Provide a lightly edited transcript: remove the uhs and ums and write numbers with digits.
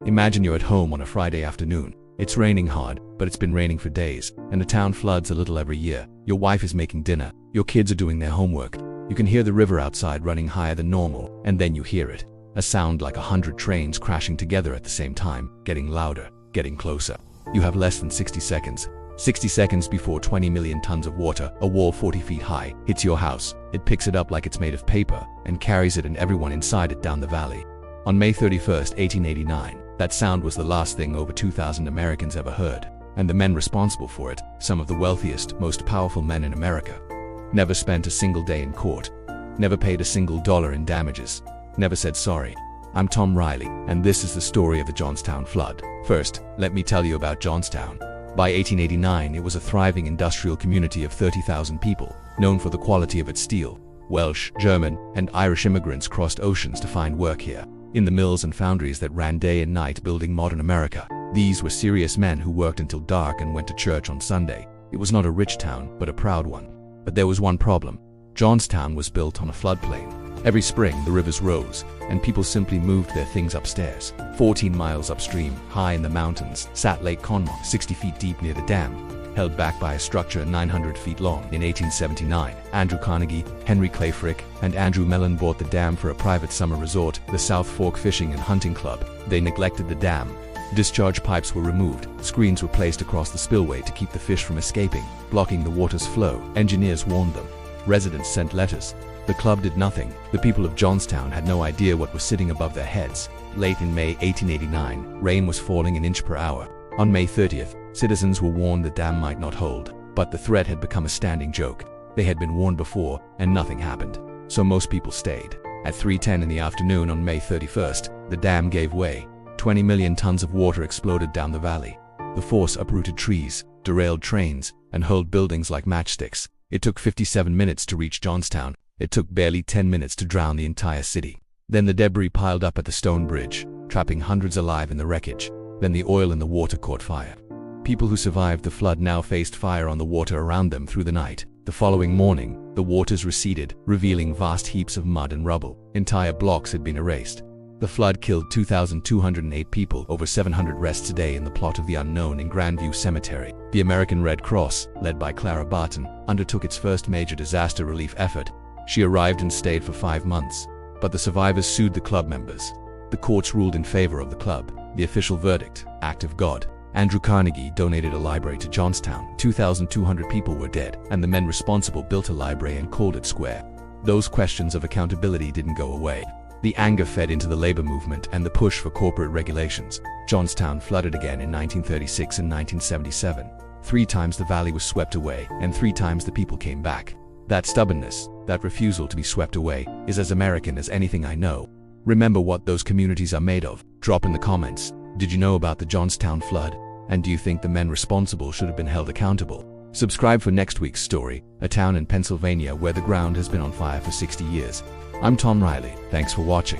Imagine you're at home on a Friday afternoon. It's raining hard, but it's been raining for days, and the town floods a little every year. Your wife is making dinner. Your kids are doing their homework. You can hear the river outside running higher than normal, and then you hear it. A sound like 100 trains crashing together at the same time, getting louder, getting closer. You have less than 60 seconds. 60 seconds before 20 million tons of water, a wall 40 feet high, hits your house. It picks it up like it's made of paper and carries it and everyone inside it down the valley. On May 31st, 1889, that sound was the last thing over 2,000 Americans ever heard, and the men responsible for it, some of the wealthiest, most powerful men in America. Never spent a single day in court, never paid a single dollar in damages, never said sorry. I'm Tom Reilly, and this is the story of the Johnstown flood. First, let me tell you about Johnstown. By 1889, it was a thriving industrial community of 30,000 people, known for the quality of its steel. Welsh, German, and Irish immigrants crossed oceans to find work here, in the mills and foundries that ran day and night building modern America. These were serious men who worked until dark and went to church on Sunday. It was not a rich town, but a proud one. But there was one problem. Johnstown was built on a floodplain. Every spring, the rivers rose, and people simply moved their things upstairs. 14 miles upstream, high in the mountains, sat Lake Conemaugh, 60 feet deep near the dam, held back by a structure 900 feet long. In 1879, Andrew Carnegie, Henry Clay Frick, and Andrew Mellon bought the dam for a private summer resort, the South Fork Fishing and Hunting Club. They neglected the dam. Discharge pipes were removed. Screens were placed across the spillway to keep the fish from escaping, blocking the water's flow. Engineers warned them. Residents sent letters. The club did nothing. The people of Johnstown had no idea what was sitting above their heads. Late in May 1889, rain was falling an inch per hour. On May 30th, citizens were warned the dam might not hold, but the threat had become a standing joke. They had been warned before, and nothing happened. So most people stayed. At 3:10 in the afternoon on May 31st, the dam gave way. 20 million tons of water exploded down the valley. The force uprooted trees, derailed trains, and hurled buildings like matchsticks. It took 57 minutes to reach Johnstown. It took barely 10 minutes to drown the entire city. Then the debris piled up at the stone bridge, trapping hundreds alive in the wreckage. Then the oil in the water caught fire. People who survived the flood now faced fire on the water around them through the night. The following morning, the waters receded, revealing vast heaps of mud and rubble. Entire blocks had been erased. The flood killed 2,208 people. Over 700 rest today in the plot of the unknown in Grandview Cemetery. The American Red Cross, led by Clara Barton, undertook its first major disaster relief effort. She arrived and stayed for 5 months, but the survivors sued the club members. The courts ruled in favor of the club. The official verdict, act of God. Andrew Carnegie donated a library to Johnstown. 2,200 people were dead, and the men responsible built a library and called it Square. Those questions of accountability didn't go away. The anger fed into the labor movement and the push for corporate regulations. Johnstown flooded again in 1936 and 1977. 3 times the valley was swept away, and 3 times the people came back. That stubbornness, that refusal to be swept away, is as American as anything I know. Remember what those communities are made of. Drop in the comments. Did you know about the Johnstown flood? And do you think the men responsible should have been held accountable? Subscribe for next week's story, a town in Pennsylvania where the ground has been on fire for 60 years. I'm Tom Reilly. Thanks for watching.